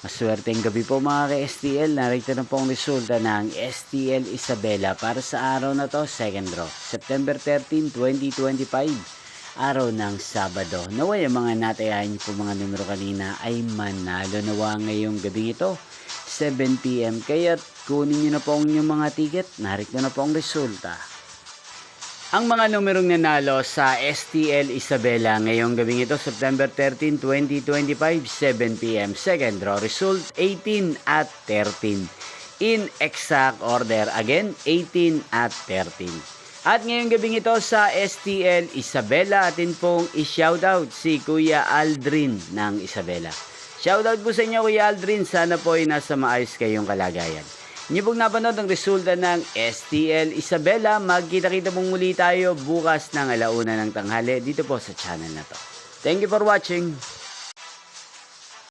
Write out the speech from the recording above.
Maswerteng gabi po mga ka-STL. Narito na po ang resulta ng STL Isabela para sa araw na to, second draw. September 13, 2025. Araw ng Sabado. Naway ang mga natayahan niyo po mga numero kanina ay manalo nawa ngayong gabi ito. 7 PM. Kaya kunin niyo na po ang inyong mga ticket. Narito na po ang resulta. Ang mga numerong nanalo sa STL Isabela ngayong gabing ito, September 13, 2025, 7 PM. Second draw result, 18 at 13. In exact order, again, 18 at 13. At ngayong gabing ito sa STL Isabela, atin pong i-shoutout si Kuya Aldrin ng Isabela. Shoutout po sa inyo Kuya Aldrin, sana po ay nasa maayos kayong kalagayan. Inyo pong napanood ang resulta ng STL Isabela. Magkita-kita pong muli tayo bukas ng 1:00 ng tanghali dito po sa channel na to. Thank you for watching.